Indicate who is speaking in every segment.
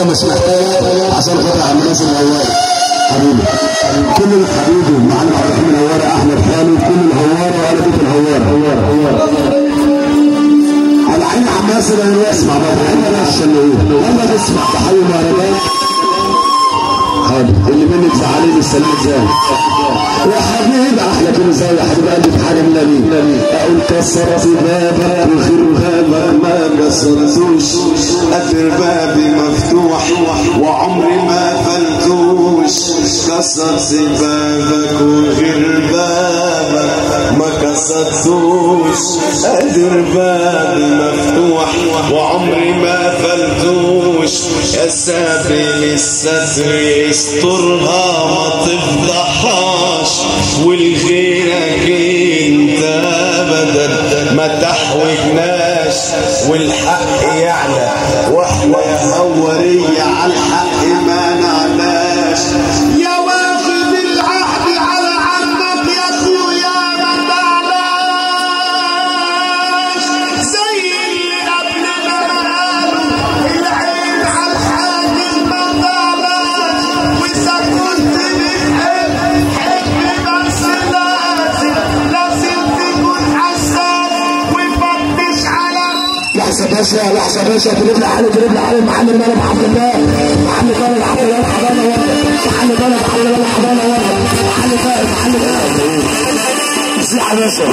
Speaker 1: محتاجه مش محتاجه عشان خاطر عم ناصر الهواري حبيبي كل حبيبي معلم عبد الرحيم الهواري احمد خالد كل الهواري وعلى بيت الهواري على عين عم ناصر انا اسمع بقى احنا الشلويه يلا نسمع تحيه مهرجان حاضر اللي منك زعلان السلام ازاي يا حبيبي احلى كل زي يا حبيبي قلبي في حاجه من اليمين اقول كسرت بابك وخير بابك ما كسرتوش قدر بابي مفتوح وعمري ما قفلتوش كسرت بابك وغير بابك ما كسرتوش قدر بابي مفتوح وعمري ما قفلتوش يا سابل الستر استرها ما تفضحهاش والغيرك انت ابدا ما تحوجناش والحق يعلى واحنا يا هوريه على الحق ما نعناش يا واخد العهد على عمك يا اخويا ما تعلاش زي اللي قبلنا قالوا العين على الحاكم ما تعلاش واذا كنت بتحب بس لازم تكون حساس وفتش على لحظه باشا تجيب لي علي محل الملك عبد الله محل طارق عبد الله الحضانه ورده محل طارق عبد الله الحضانه ورده محل طارق مسيح يا باشا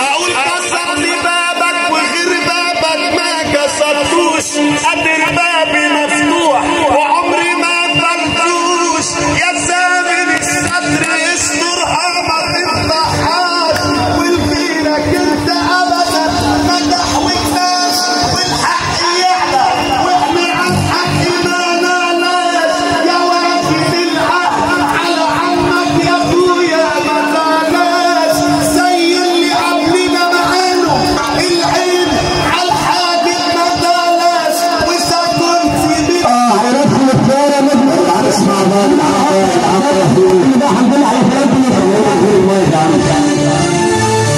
Speaker 1: اقول كسر لي بابك وغير بابك ما كسرتوش قدر بابي مفتوح وعمري ما قفلتوش يا سامر الستر استرها ما تفضحهاش والغيرك انت ابدا ما تحوجناش والحق يعلى واحنا عن حق ما نعناش يا واخد العهد على عمك يا اخويا ما تعلاش زي اللي قبلنا معانا العين على الحاجب ما تعلاش واذا كنت هندخل الدار نجم اسمع بقى ده الحمد لله على كلامكم ما يجعلك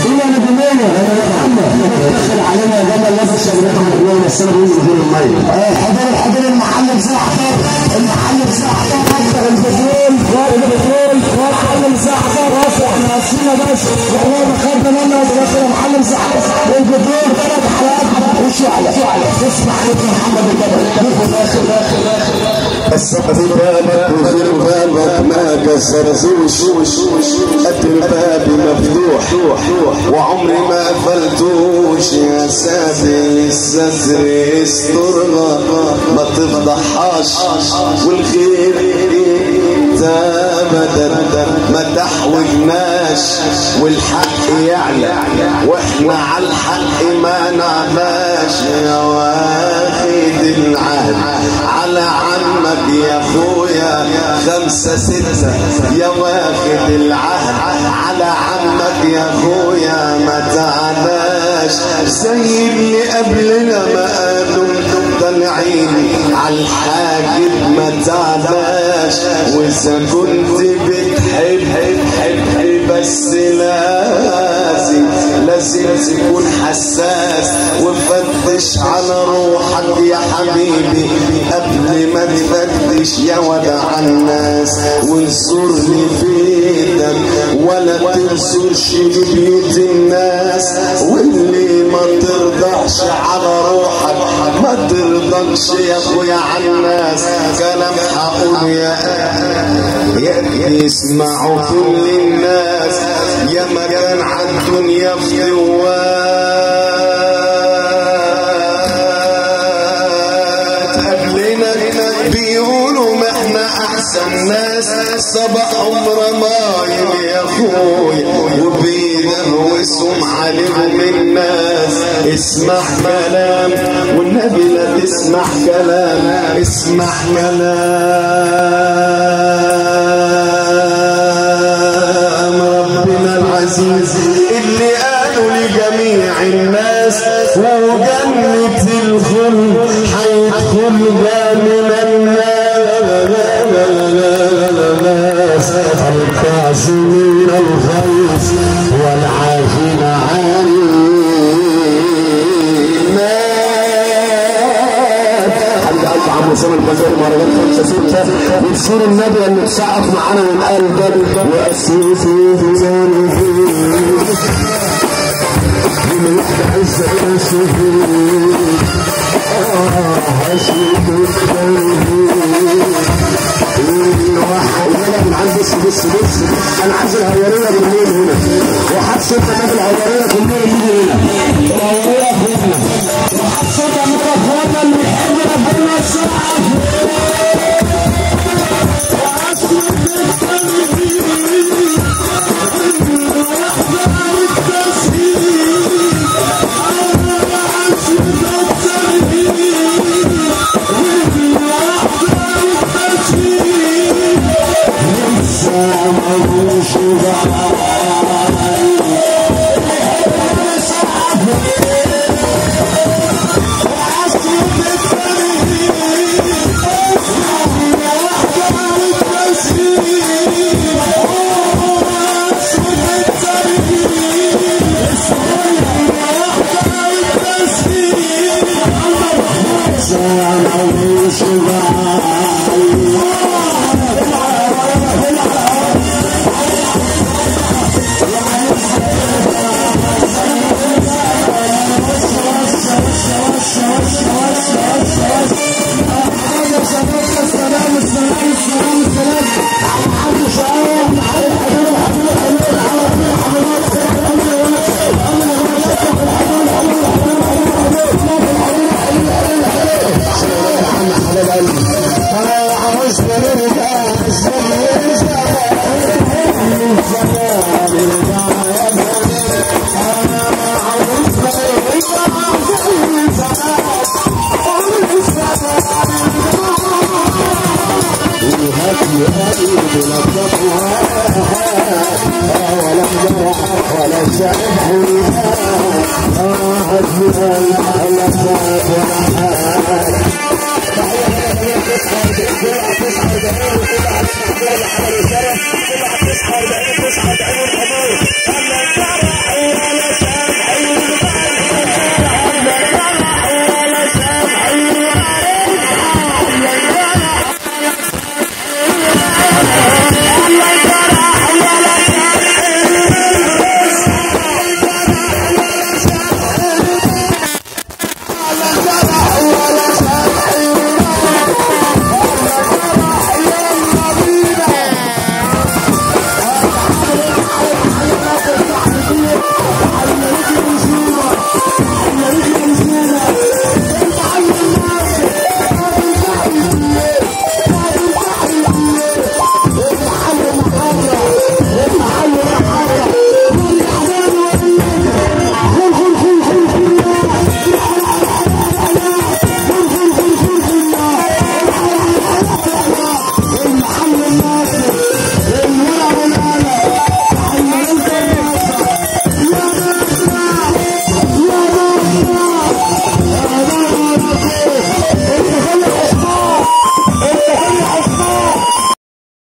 Speaker 1: إلا نجمية دخل علينا جمال الناس الشباب الحلوين السنة بينزل غير المية حضر المحل بساعة المحل بساعة أكثر البترول محل بساعة راسه احنا نفسينا بس والله ما خدنا منه ودخل المحل بساعة البترول 3 حلقات وشعلة اسمع لابن محمد الجبل كسرت بابك وغير بابك ما كسرتوش قدر بابي مفتوح وعمري ما قفلتوش يا سابل الستر استرها ما تفضحهاش والخير انت ابدا ما تحوجناش والحق يعلى واحنا على الحق ما نعناش يا واخد العهد على عمك يا اخويا 5 6 يا واخد العهد على عمك يا اخويا ما تعلاش زي اللي قبلنا ما قالوا طالعين على الحاجب ما تعلاش واذا كنت بتحب بس لازم تكون حساس وفتش على روحك يا حبيبي قبل ما تفتش يا ودع الناس وانصرني في ايدك ولا تنصرش بيوت الناس واللي ما ترضعش على روحك ما ترضعش يا اخويا على الناس كلام هقول يا يسمعوا كل الناس يا مكان عالدنيا في دوات قبلنا بيقولوا ما احنا احسن ناس سبق عمر مايل يا اخويا وبيدهوسهم عليهم الناس اسمع كلام والنبي لا تسمع كلام اسمع كلام ربنا العزيز اللي قالوا لجميع الناس وجنة الخلد هيدخل من الناس الكاظمين الغيظ والعافين عن الناس
Speaker 2: ستة وتصير النبي اللي تسقف معانا من قلبك وأسيسي بجانبي من واحدة عزة تسهيل هشيك بجانبي واحد من عند بص انا عايز الهياريه بالليل هنا وحبس انت نادي الهياريه بالليل هنا الهياريه هنا وحبس انت ميكروفون اللي بيحب ربنا السقف
Speaker 1: تصحى